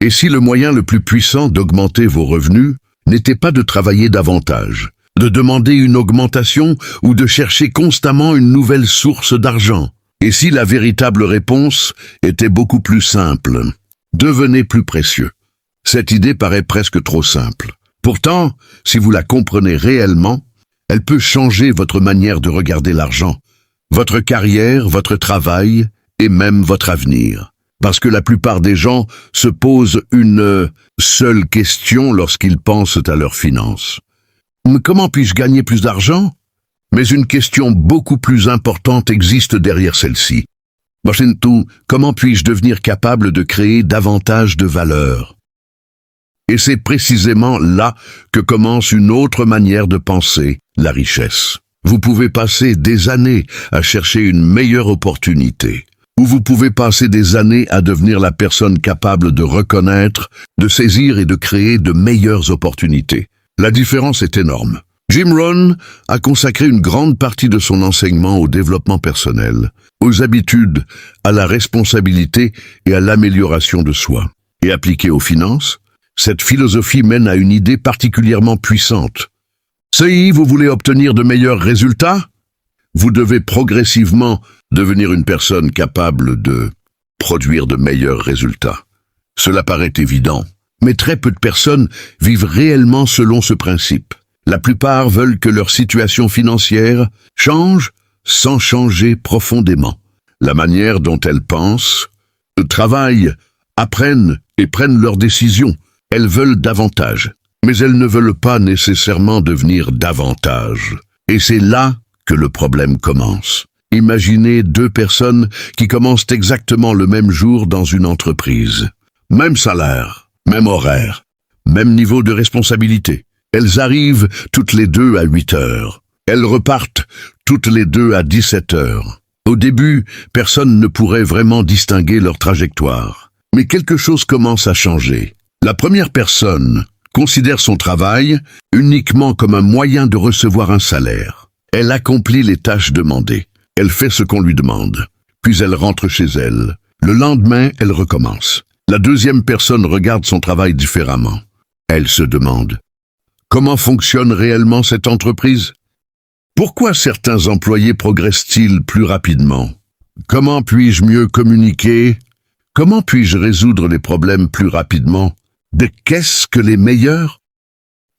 Et si le moyen le plus puissant d'augmenter vos revenus n'était pas de travailler davantage, de demander une augmentation ou de chercher constamment une nouvelle source d'argent? Et si la véritable réponse était beaucoup plus simple? Devenez plus précieux. Cette idée paraît presque trop simple. Pourtant, si vous la comprenez réellement, elle peut changer votre manière de regarder l'argent, votre carrière, votre travail et même votre avenir. Parce que la plupart des gens se posent une seule question lorsqu'ils pensent à leurs finances. Comment puis-je gagner plus d'argent? Mais une question beaucoup plus importante existe derrière celle-ci. Comment puis-je devenir capable de créer davantage de valeur? Et c'est précisément là que commence une autre manière de penser, la richesse. Vous pouvez passer des années à chercher une meilleure opportunité, ou vous pouvez passer des années à devenir la personne capable de reconnaître, de saisir et de créer de meilleures opportunités. La différence est énorme. Jim Rohn a consacré une grande partie de son enseignement au développement personnel, aux habitudes, à la responsabilité et à l'amélioration de soi. Et appliquée aux finances, cette philosophie mène à une idée particulièrement puissante. Si vous voulez obtenir de meilleurs résultats, vous devez progressivement devenir une personne capable de produire de meilleurs résultats. Cela paraît évident, mais très peu de personnes vivent réellement selon ce principe. La plupart veulent que leur situation financière change sans changer profondément. La manière dont elles pensent, travaillent, apprennent et prennent leurs décisions. Elles veulent davantage, mais elles ne veulent pas nécessairement devenir davantage. Et c'est là que le problème commence. Imaginez deux personnes qui commencent exactement le même jour dans une entreprise. Même salaire, même horaire, même niveau de responsabilité. Elles arrivent toutes les deux à 8 heures. Elles repartent toutes les deux à 17 heures. Au début, personne ne pourrait vraiment distinguer leur trajectoire. Mais quelque chose commence à changer. La première personne considère son travail uniquement comme un moyen de recevoir un salaire. Elle accomplit les tâches demandées. Elle fait ce qu'on lui demande. Puis elle rentre chez elle. Le lendemain, elle recommence. La deuxième personne regarde son travail différemment. Elle se demande: comment fonctionne réellement cette entreprise? Pourquoi certains employés progressent-ils plus rapidement? Comment puis-je mieux communiquer? Comment puis-je résoudre les problèmes plus rapidement? De qu'est-ce que les meilleurs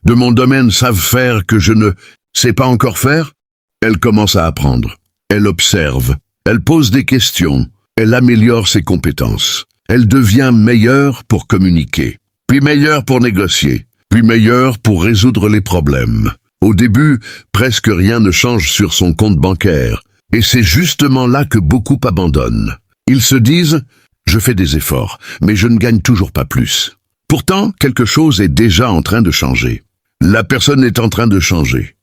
de mon domaine savent faire que je ne sais pas encore faire? Elle commence à apprendre. Elle observe. Elle pose des questions. Elle améliore ses compétences. Elle devient meilleure pour communiquer, puis meilleure pour négocier, puis meilleure pour résoudre les problèmes. Au début, presque rien ne change sur son compte bancaire. Et c'est justement là que beaucoup abandonnent. Ils se disent: je fais des efforts, mais je ne gagne toujours pas plus. Pourtant, quelque chose est déjà en train de changer. La personne est en train de changer.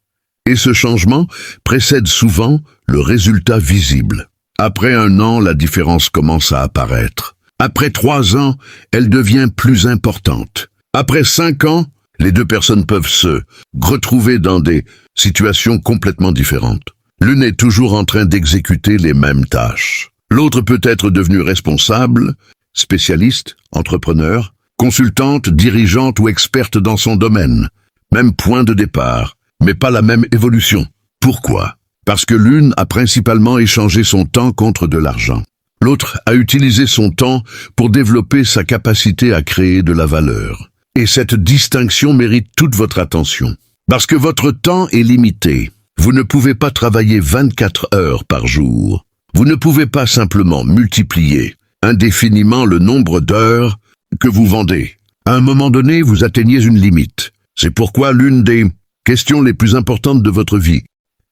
Et ce changement précède souvent le résultat visible. Après 1 an, la différence commence à apparaître. Après 3 ans, elle devient plus importante. Après 5 ans, les deux personnes peuvent se retrouver dans des situations complètement différentes. L'une est toujours en train d'exécuter les mêmes tâches. L'autre peut être devenue responsable, spécialiste, entrepreneur, consultante, dirigeante ou experte dans son domaine. Même point de départ, mais pas la même évolution. Pourquoi? Parce que l'une a principalement échangé son temps contre de l'argent. L'autre a utilisé son temps pour développer sa capacité à créer de la valeur. Et cette distinction mérite toute votre attention. Parce que votre temps est limité. Vous ne pouvez pas travailler 24 heures par jour. Vous ne pouvez pas simplement multiplier indéfiniment le nombre d'heures que vous vendez. À un moment donné, vous atteignez une limite. C'est pourquoi l'une des questions les plus importantes de votre vie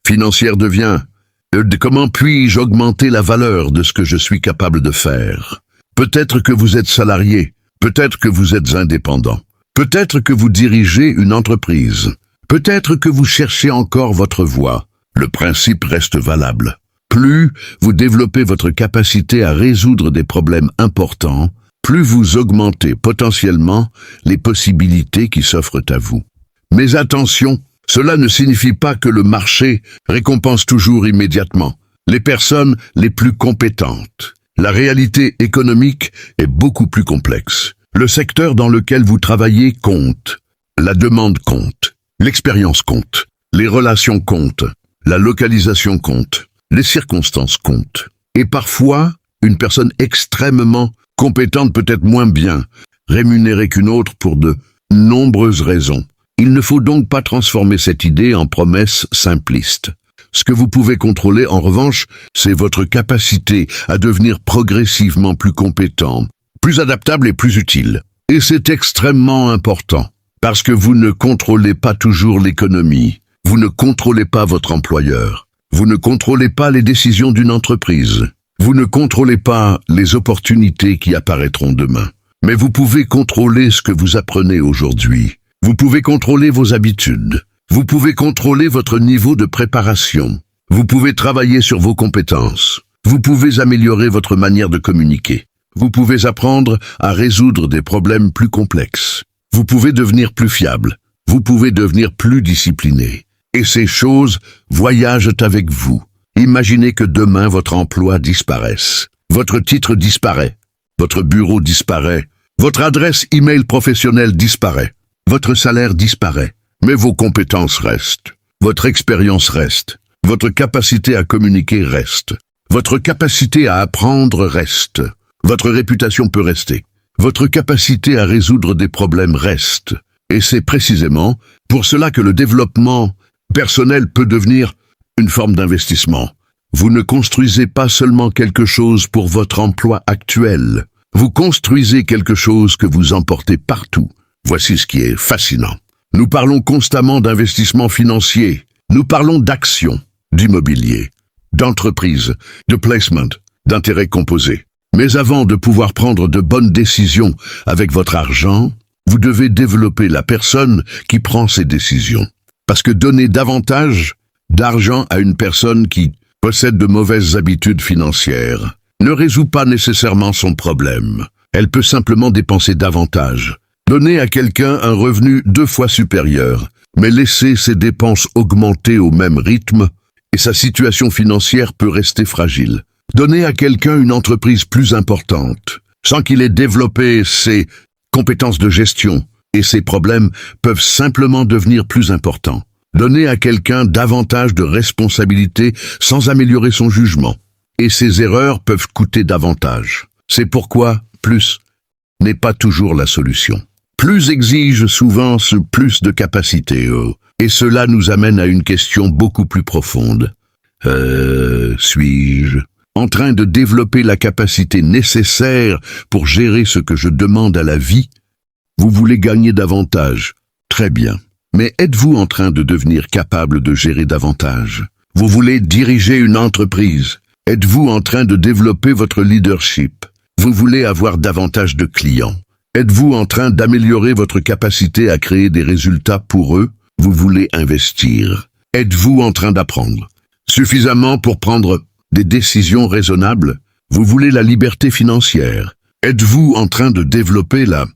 financière devient: comment puis-je augmenter la valeur de ce que je suis capable de faire? Peut-être que vous êtes salarié, peut-être que vous êtes indépendant, peut-être que vous dirigez une entreprise, peut-être que vous cherchez encore votre voie. Le principe reste valable. Plus vous développez votre capacité à résoudre des problèmes importants, plus vous augmentez potentiellement les possibilités qui s'offrent à vous. Mais attention, cela ne signifie pas que le marché récompense toujours immédiatement les personnes les plus compétentes. La réalité économique est beaucoup plus complexe. Le secteur dans lequel vous travaillez compte. La demande compte. L'expérience compte. Les relations comptent. La localisation compte. Les circonstances comptent. Et parfois, une personne extrêmement compétente peut être moins bien rémunérée qu'une autre pour de nombreuses raisons. Il ne faut donc pas transformer cette idée en promesse simpliste. Ce que vous pouvez contrôler, en revanche, c'est votre capacité à devenir progressivement plus compétent, plus adaptable et plus utile. Et c'est extrêmement important, parce que vous ne contrôlez pas toujours l'économie, vous ne contrôlez pas votre employeur, vous ne contrôlez pas les décisions d'une entreprise, vous ne contrôlez pas les opportunités qui apparaîtront demain. Mais vous pouvez contrôler ce que vous apprenez aujourd'hui. Vous pouvez contrôler vos habitudes. Vous pouvez contrôler votre niveau de préparation. Vous pouvez travailler sur vos compétences. Vous pouvez améliorer votre manière de communiquer. Vous pouvez apprendre à résoudre des problèmes plus complexes. Vous pouvez devenir plus fiable. Vous pouvez devenir plus discipliné. Et ces choses voyagent avec vous. Imaginez que demain votre emploi disparaisse. Votre titre disparaît. Votre bureau disparaît. Votre adresse e-mail professionnelle disparaît. Votre salaire disparaît. Mais vos compétences restent. Votre expérience reste. Votre capacité à communiquer reste. Votre capacité à apprendre reste. Votre réputation peut rester. Votre capacité à résoudre des problèmes reste. Et c'est précisément pour cela que le développement personnel peut devenir une forme d'investissement. Vous ne construisez pas seulement quelque chose pour votre emploi actuel. Vous construisez quelque chose que vous emportez partout. Voici ce qui est fascinant. Nous parlons constamment d'investissement financier. Nous parlons d'actions, d'immobilier, d'entreprise, de placement, d'intérêts composés. Mais avant de pouvoir prendre de bonnes décisions avec votre argent, vous devez développer la personne qui prend ces décisions. Parce que donner davantage d'argent à une personne qui possède de mauvaises habitudes financières ne résout pas nécessairement son problème. Elle peut simplement dépenser davantage. Donner à quelqu'un un revenu 2 fois supérieur, mais laisser ses dépenses augmenter au même rythme, et sa situation financière peut rester fragile. Donner à quelqu'un une entreprise plus importante, sans qu'il ait développé ses compétences de gestion, et ses problèmes peuvent simplement devenir plus importants. Donner à quelqu'un davantage de responsabilités sans améliorer son jugement, et ses erreurs peuvent coûter davantage. C'est pourquoi plus n'est pas toujours la solution. Plus exige souvent plus de capacité, et cela nous amène à une question beaucoup plus profonde. Suis-je en train de développer la capacité nécessaire pour gérer ce que je demande à la vie? Vous voulez gagner davantage. Très bien. Mais êtes-vous en train de devenir capable de gérer davantage? Vous voulez diriger une entreprise. Êtes-vous en train de développer votre leadership? Vous voulez avoir davantage de clients. Êtes-vous en train d'améliorer votre capacité à créer des résultats pour eux? Vous voulez investir. Êtes-vous en train d'apprendre suffisamment pour prendre des décisions raisonnables? Vous voulez la liberté financière. Êtes-vous en train de développer la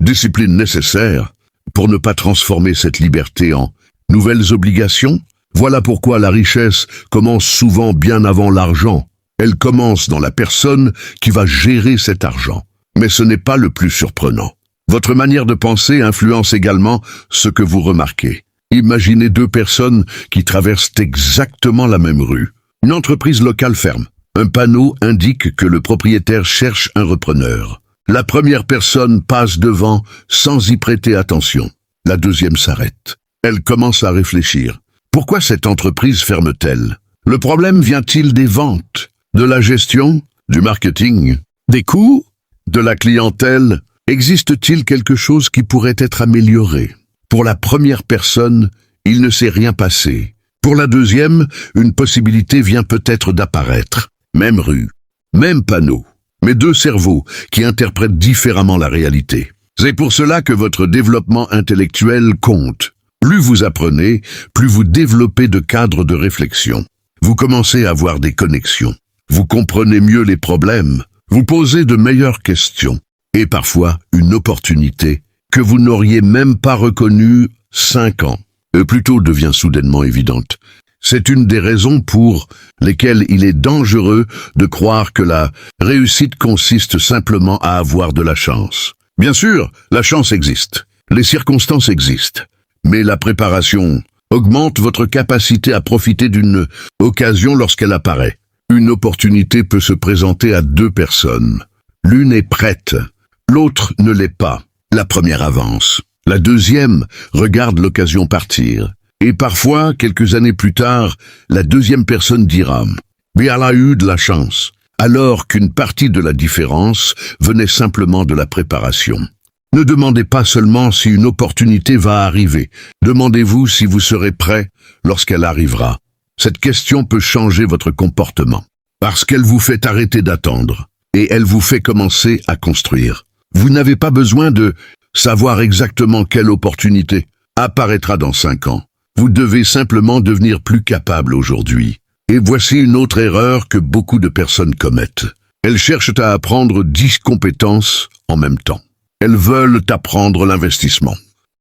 discipline nécessaire pour ne pas transformer cette liberté en nouvelles obligations? Voilà pourquoi la richesse commence souvent bien avant l'argent. Elle commence dans la personne qui va gérer cet argent. Mais ce n'est pas le plus surprenant. Votre manière de penser influence également ce que vous remarquez. Imaginez 2 personnes qui traversent exactement la même rue. Une entreprise locale ferme. Un panneau indique que le propriétaire cherche un repreneur. La première personne passe devant sans y prêter attention. La deuxième s'arrête. Elle commence à réfléchir. Pourquoi cette entreprise ferme-t-elle? Le problème vient-il des ventes, de la gestion, du marketing, des coûts, de la clientèle? Existe-t-il quelque chose qui pourrait être amélioré? Pour la première personne, il ne s'est rien passé. Pour la deuxième, une possibilité vient peut-être d'apparaître. Même rue, même panneau, mais 2 cerveaux qui interprètent différemment la réalité. C'est pour cela que votre développement intellectuel compte. Plus vous apprenez, plus vous développez de cadres de réflexion. Vous commencez à avoir des connexions. Vous comprenez mieux les problèmes. Vous posez de meilleures questions. Et parfois, une opportunité que vous n'auriez même pas reconnue 5 ans, plus tôt devient soudainement évidente. C'est une des raisons pour lesquelles il est dangereux de croire que la réussite consiste simplement à avoir de la chance. Bien sûr, la chance existe, les circonstances existent, mais la préparation augmente votre capacité à profiter d'une occasion lorsqu'elle apparaît. Une opportunité peut se présenter à deux personnes. L'une est prête, l'autre ne l'est pas. La première avance. La deuxième regarde l'occasion partir. Et parfois, quelques années plus tard, la deuxième personne dira « Mais elle a eu de la chance », alors qu'une partie de la différence venait simplement de la préparation. Ne demandez pas seulement si une opportunité va arriver. Demandez-vous si vous serez prêt lorsqu'elle arrivera. Cette question peut changer votre comportement, parce qu'elle vous fait arrêter d'attendre, et elle vous fait commencer à construire. Vous n'avez pas besoin de savoir exactement quelle opportunité apparaîtra dans 5 ans. Vous devez simplement devenir plus capable aujourd'hui. Et voici une autre erreur que beaucoup de personnes commettent. Elles cherchent à apprendre 10 compétences en même temps. Elles veulent apprendre l'investissement,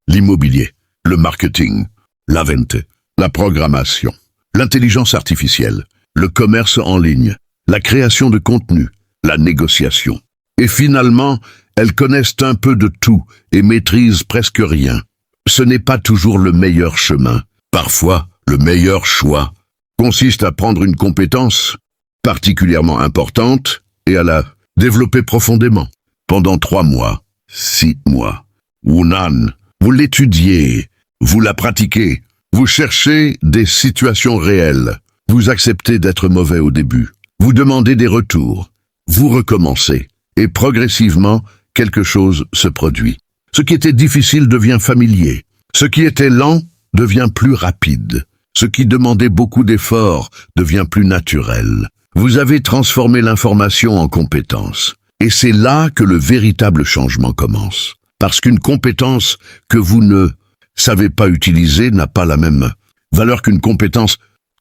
l'immobilier, le marketing, la vente, la programmation, l'intelligence artificielle, le commerce en ligne, la création de contenu, la négociation. Et finalement, elles connaissent un peu de tout et maîtrisent presque rien. Ce n'est pas toujours le meilleur chemin. Parfois, le meilleur choix consiste à prendre une compétence particulièrement importante et à la développer profondément. Pendant 3 mois, 6 mois, ou un an, vous l'étudiez, vous la pratiquez, vous cherchez des situations réelles, vous acceptez d'être mauvais au début, vous demandez des retours, vous recommencez, et progressivement, quelque chose se produit. Ce qui était difficile devient familier, ce qui était lent devient plus rapide, ce qui demandait beaucoup d'efforts devient plus naturel. Vous avez transformé l'information en compétence. Et c'est là que le véritable changement commence. Parce qu'une compétence que vous ne savez pas utiliser n'a pas la même valeur qu'une compétence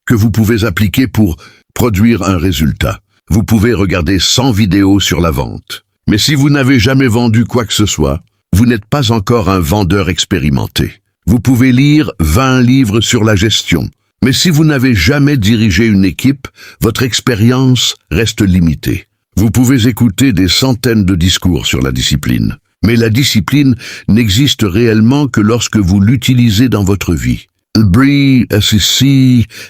que vous pouvez appliquer pour produire un résultat. Vous pouvez regarder 100 vidéos sur la vente. Mais si vous n'avez jamais vendu quoi que ce soit, vous n'êtes pas encore un vendeur expérimenté. Vous pouvez lire 20 livres sur la gestion. Mais si vous n'avez jamais dirigé une équipe, votre expérience reste limitée. Vous pouvez écouter des centaines de discours sur la discipline, mais la discipline n'existe réellement que lorsque vous l'utilisez dans votre vie.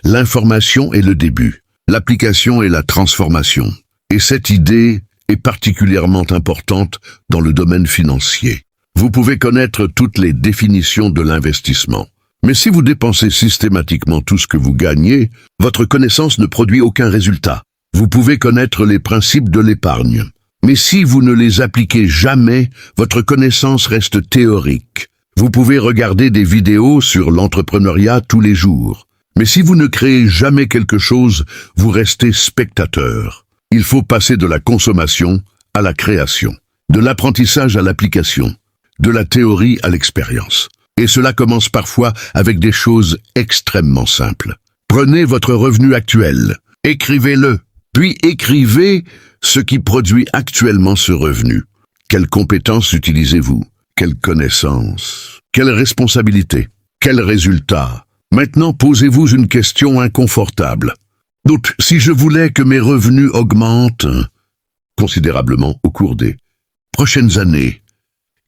L'information est le début, l'application est la transformation. Et cette idée est particulièrement importante dans le domaine financier. Vous pouvez connaître toutes les définitions de l'investissement. Mais si vous dépensez systématiquement tout ce que vous gagnez, votre connaissance ne produit aucun résultat. Vous pouvez connaître les principes de l'épargne, mais si vous ne les appliquez jamais, votre connaissance reste théorique. Vous pouvez regarder des vidéos sur l'entrepreneuriat tous les jours, mais si vous ne créez jamais quelque chose, vous restez spectateur. Il faut passer de la consommation à la création, de l'apprentissage à l'application, de la théorie à l'expérience. Et cela commence parfois avec des choses extrêmement simples. Prenez votre revenu actuel, écrivez-le. Puis écrivez ce qui produit actuellement ce revenu. Quelles compétences utilisez-vous? Quelles connaissances? Quelles responsabilités? Quels résultats? Maintenant, posez-vous une question inconfortable. Donc, si je voulais que mes revenus augmentent considérablement au cours des prochaines années,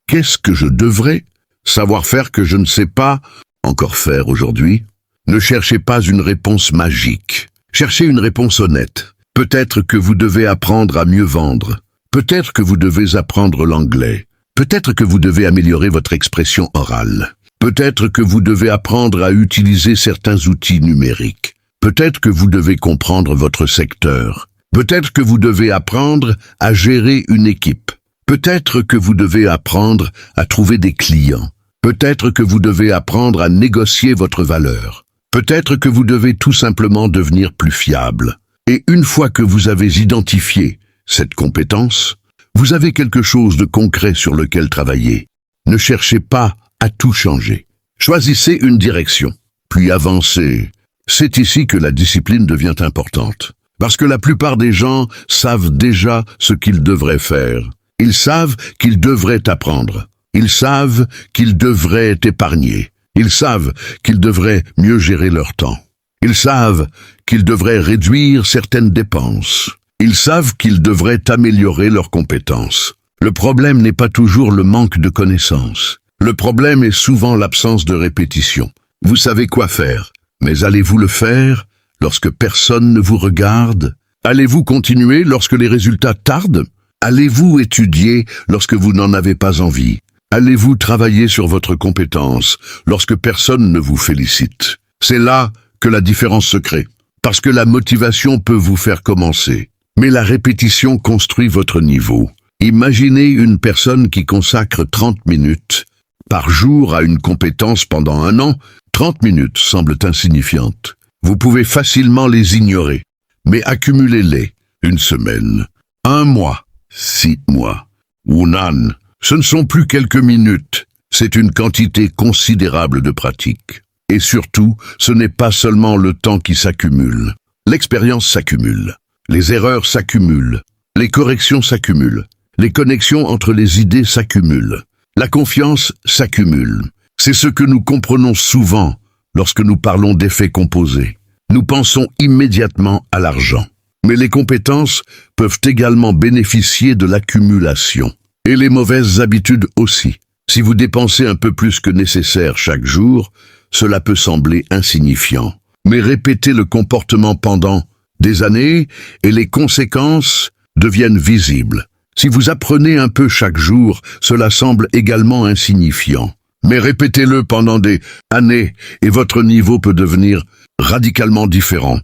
qu'est-ce que je devrais savoir faire que je ne sais pas encore faire aujourd'hui? Ne cherchez pas une réponse magique. Cherchez une réponse honnête. Peut-être que vous devez apprendre à mieux vendre. Peut-être que vous devez apprendre l'anglais. Peut-être que vous devez améliorer votre expression orale. Peut-être que vous devez apprendre à utiliser certains outils numériques. Peut-être que vous devez comprendre votre secteur. Peut-être que vous devez apprendre à gérer une équipe. Peut-être que vous devez apprendre à trouver des clients. Peut-être que vous devez apprendre à négocier votre valeur. Peut-être que vous devez tout simplement devenir plus fiable. Et une fois que vous avez identifié cette compétence, vous avez quelque chose de concret sur lequel travailler. Ne cherchez pas à tout changer. Choisissez une direction, puis avancez. C'est ici que la discipline devient importante. Parce que la plupart des gens savent déjà ce qu'ils devraient faire. Ils savent qu'ils devraient apprendre. Ils savent qu'ils devraient épargner. Ils savent qu'ils devraient mieux gérer leur temps. Ils savent qu'ils devraient réduire certaines dépenses. Ils savent qu'ils devraient améliorer leurs compétences. Le problème n'est pas toujours le manque de connaissances. Le problème est souvent l'absence de répétition. Vous savez quoi faire, mais allez-vous le faire lorsque personne ne vous regarde? Allez-vous continuer lorsque les résultats tardent? Allez-vous étudier lorsque vous n'en avez pas envie? Allez-vous travailler sur votre compétence lorsque personne ne vous félicite? C'est là que la différence se crée, parce que la motivation peut vous faire commencer, mais la répétition construit votre niveau. Imaginez une personne qui consacre 30 minutes par jour à une compétence pendant un an. 30 minutes semblent insignifiantes. Vous pouvez facilement les ignorer, mais accumulez-les. Une semaine, un mois, 6 mois, ou un an. Ce ne sont plus quelques minutes, c'est une quantité considérable de pratique. Et surtout, ce n'est pas seulement le temps qui s'accumule. L'expérience s'accumule, les erreurs s'accumulent, les corrections s'accumulent, les connexions entre les idées s'accumulent, la confiance s'accumule. C'est ce que nous comprenons souvent lorsque nous parlons d'effets composés. Nous pensons immédiatement à l'argent. Mais les compétences peuvent également bénéficier de l'accumulation. Et les mauvaises habitudes aussi. Si vous dépensez un peu plus que nécessaire chaque jour, cela peut sembler insignifiant. Mais répétez le comportement pendant des années et les conséquences deviennent visibles. Si vous apprenez un peu chaque jour, cela semble également insignifiant. Mais répétez-le pendant des années et votre niveau peut devenir radicalement différent.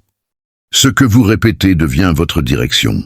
Ce que vous répétez devient votre direction.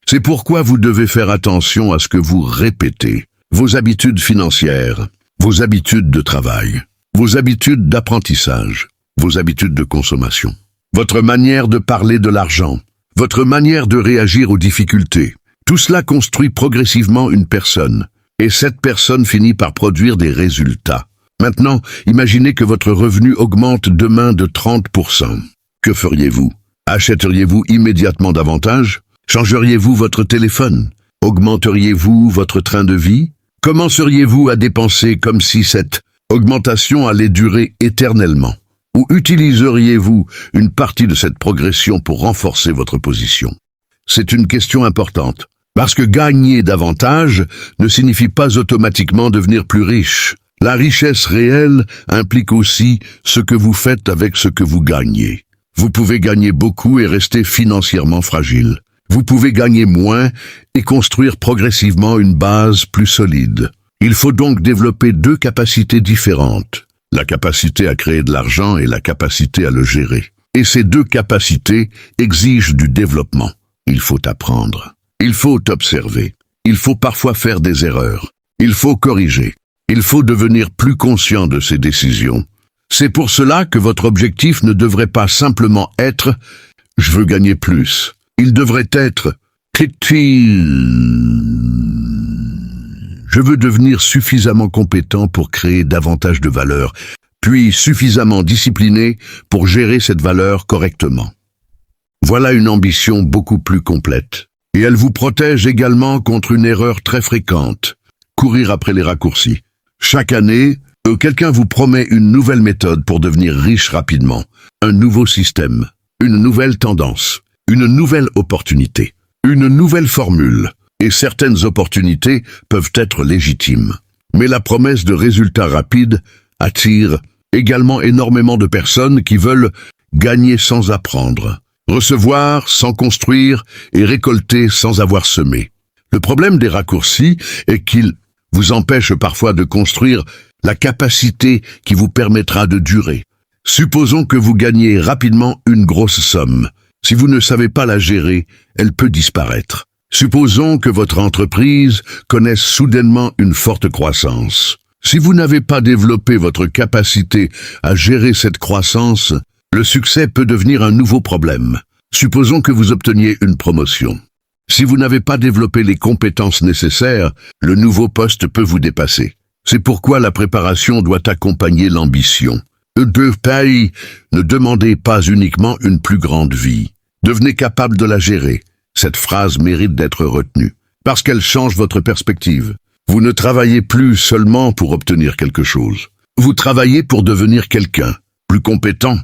C'est pourquoi vous devez faire attention à ce que vous répétez. Vos habitudes financières, vos habitudes de travail, vos habitudes d'apprentissage, vos habitudes de consommation, votre manière de parler de l'argent, votre manière de réagir aux difficultés. Tout cela construit progressivement une personne, et cette personne finit par produire des résultats. Maintenant, imaginez que votre revenu augmente demain de 30%. Que feriez-vous? Achèteriez-vous immédiatement davantage? Changeriez-vous votre téléphone? Augmenteriez-vous votre train de vie? Commenceriez-vous à dépenser comme si cette augmentation allait durer éternellement? Ou utiliseriez-vous une partie de cette progression pour renforcer votre position? C'est une question importante, parce que gagner davantage ne signifie pas automatiquement devenir plus riche. La richesse réelle implique aussi ce que vous faites avec ce que vous gagnez. Vous pouvez gagner beaucoup et rester financièrement fragile. Vous pouvez gagner moins et construire progressivement une base plus solide. Il faut donc développer deux capacités différentes. La capacité à créer de l'argent et la capacité à le gérer. Et ces deux capacités exigent du développement. Il faut apprendre. Il faut observer. Il faut parfois faire des erreurs. Il faut corriger. Il faut devenir plus conscient de ses décisions. C'est pour cela que votre objectif ne devrait pas simplement être « je veux gagner plus ». Il devrait être « je veux devenir suffisamment compétent pour créer davantage de valeur, puis suffisamment discipliné pour gérer cette valeur correctement ». Voilà une ambition beaucoup plus complète. Et elle vous protège également contre une erreur très fréquente, courir après les raccourcis. Chaque année, quelqu'un vous promet une nouvelle méthode pour devenir riche rapidement, un nouveau système, une nouvelle tendance, une nouvelle opportunité, une nouvelle formule. Et certaines opportunités peuvent être légitimes. Mais la promesse de résultats rapides attire également énormément de personnes qui veulent gagner sans apprendre, recevoir sans construire et récolter sans avoir semé. Le problème des raccourcis est qu'ils vous empêchent parfois de construire la capacité qui vous permettra de durer. Supposons que vous gagnez rapidement une grosse somme. Si vous ne savez pas la gérer, elle peut disparaître. Supposons que votre entreprise connaisse soudainement une forte croissance. Si vous n'avez pas développé votre capacité à gérer cette croissance, le succès peut devenir un nouveau problème. Supposons que vous obteniez une promotion. Si vous n'avez pas développé les compétences nécessaires, le nouveau poste peut vous dépasser. C'est pourquoi la préparation doit accompagner l'ambition. Ne demandez pas uniquement une plus grande vie. Devenez capable de la gérer. Cette phrase mérite d'être retenue, parce qu'elle change votre perspective. Vous ne travaillez plus seulement pour obtenir quelque chose. Vous travaillez pour devenir quelqu'un, plus compétent,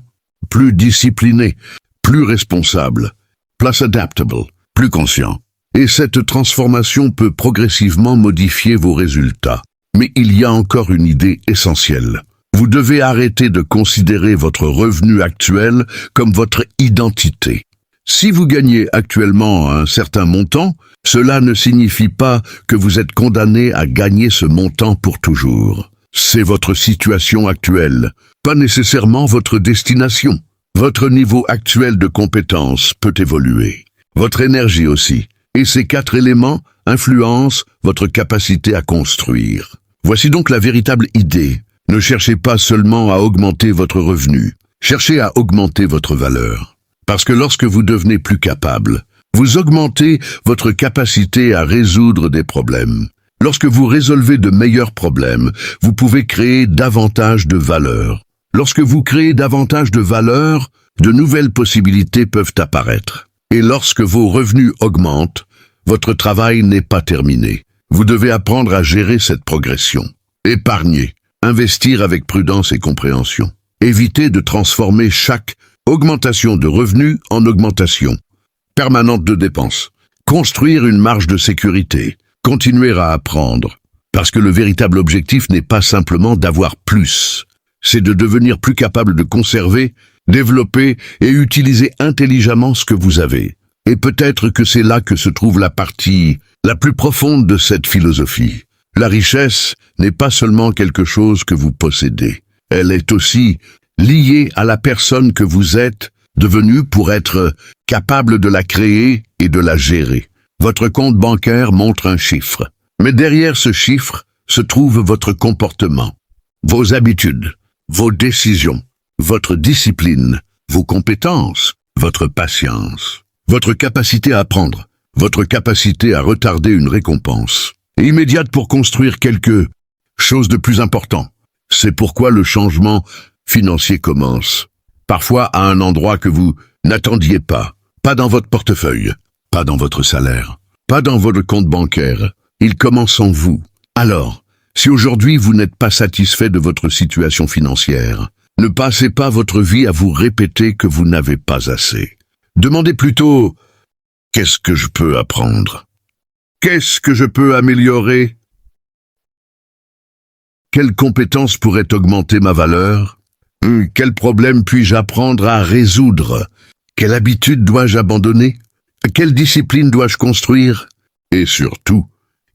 plus discipliné, plus responsable, plus adaptable, plus conscient. Et cette transformation peut progressivement modifier vos résultats. Mais il y a encore une idée essentielle. Vous devez arrêter de considérer votre revenu actuel comme votre identité. Si vous gagnez actuellement un certain montant, cela ne signifie pas que vous êtes condamné à gagner ce montant pour toujours. C'est votre situation actuelle, pas nécessairement votre destination. Votre niveau actuel de compétence peut évoluer. Votre énergie aussi. Et ces 4 éléments influencent votre capacité à construire. Voici donc la véritable idée. Ne cherchez pas seulement à augmenter votre revenu. Cherchez à augmenter votre valeur. Parce que lorsque vous devenez plus capable, vous augmentez votre capacité à résoudre des problèmes. Lorsque vous résolvez de meilleurs problèmes, vous pouvez créer davantage de valeur. Lorsque vous créez davantage de valeur, de nouvelles possibilités peuvent apparaître. Et lorsque vos revenus augmentent, votre travail n'est pas terminé. Vous devez apprendre à gérer cette progression. Épargner, investir avec prudence et compréhension. Évitez de transformer chaque augmentation de revenus en augmentation permanente de dépenses. Construire une marge de sécurité. Continuer à apprendre. Parce que le véritable objectif n'est pas simplement d'avoir plus. C'est de devenir plus capable de conserver, développer et utiliser intelligemment ce que vous avez. Et peut-être que c'est là que se trouve la partie la plus profonde de cette philosophie. La richesse n'est pas seulement quelque chose que vous possédez. Elle est aussi liée à la personne que vous êtes devenue pour être capable de la créer et de la gérer. Votre compte bancaire montre un chiffre. Mais derrière ce chiffre se trouve votre comportement, vos habitudes, vos décisions, votre discipline, vos compétences, votre patience, votre capacité à apprendre, votre capacité à retarder une récompense immédiate pour construire quelque chose de plus important. C'est pourquoi le changement financier commence. Parfois à un endroit que vous n'attendiez pas dans votre portefeuille, pas dans votre salaire, pas dans votre compte bancaire. Il commence en vous. Alors, si aujourd'hui vous n'êtes pas satisfait de votre situation financière, ne passez pas votre vie à vous répéter que vous n'avez pas assez. Demandez plutôt « Qu'est-ce que je peux apprendre ? Qu'est-ce que je peux améliorer ? Quelles compétences pourraient augmenter ma valeur ? Quel problème puis-je apprendre à résoudre ? Quelle habitude dois-je abandonner ? Quelle discipline dois-je construire ? Et surtout,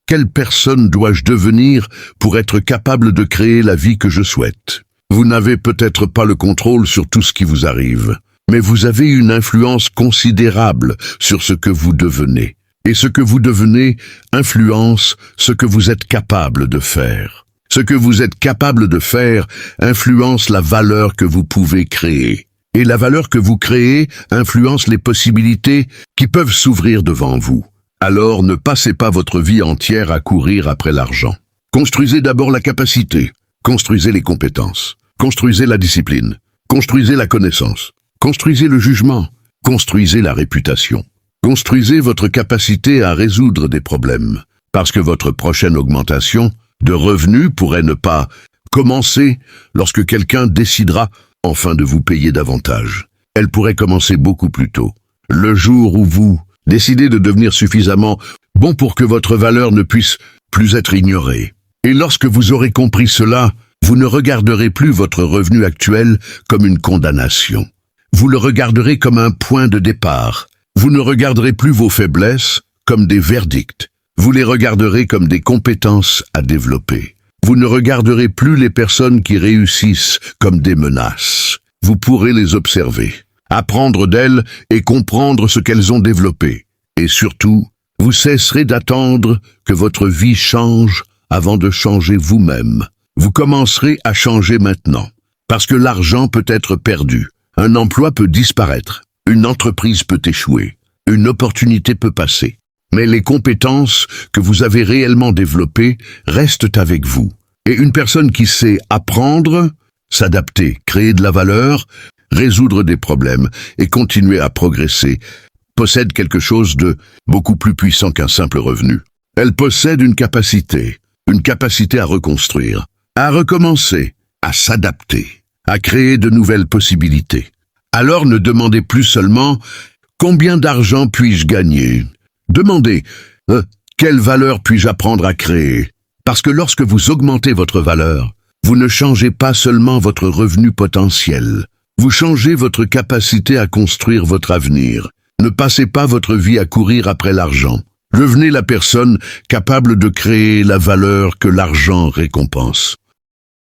quelle personne dois-je devenir pour être capable de créer la vie que je souhaite ? Vous n'avez peut-être pas le contrôle sur tout ce qui vous arrive, mais vous avez une influence considérable sur ce que vous devenez. Et ce que vous devenez influence ce que vous êtes capable de faire. Ce que vous êtes capable de faire influence la valeur que vous pouvez créer. Et la valeur que vous créez influence les possibilités qui peuvent s'ouvrir devant vous. Alors ne passez pas votre vie entière à courir après l'argent. Construisez d'abord la capacité, construisez les compétences, construisez la discipline, construisez la connaissance, construisez le jugement, construisez la réputation. Construisez votre capacité à résoudre des problèmes, parce que votre prochaine augmentation de revenus pourrait ne pas commencer lorsque quelqu'un décidera enfin de vous payer davantage. Elle pourrait commencer beaucoup plus tôt, le jour où vous décidez de devenir suffisamment bon pour que votre valeur ne puisse plus être ignorée. Et lorsque vous aurez compris cela, vous ne regarderez plus votre revenu actuel comme une condamnation. Vous le regarderez comme un point de départ. Vous ne regarderez plus vos faiblesses comme des verdicts. Vous les regarderez comme des compétences à développer. Vous ne regarderez plus les personnes qui réussissent comme des menaces. Vous pourrez les observer, apprendre d'elles et comprendre ce qu'elles ont développé. Et surtout, vous cesserez d'attendre que votre vie change avant de changer vous-même. Vous commencerez à changer maintenant. Parce que l'argent peut être perdu, un emploi peut disparaître. Une entreprise peut échouer, une opportunité peut passer. Mais les compétences que vous avez réellement développées restent avec vous. Et une personne qui sait apprendre, s'adapter, créer de la valeur, résoudre des problèmes et continuer à progresser, possède quelque chose de beaucoup plus puissant qu'un simple revenu. Elle possède une capacité à reconstruire, à recommencer, à s'adapter, à créer de nouvelles possibilités. Alors ne demandez plus seulement « Combien d'argent puis-je gagner ?» Demandez quelle valeur puis-je apprendre à créer? Parce que lorsque vous augmentez votre valeur, vous ne changez pas seulement votre revenu potentiel, vous changez votre capacité à construire votre avenir. Ne passez pas votre vie à courir après l'argent. Devenez la personne capable de créer la valeur que l'argent récompense.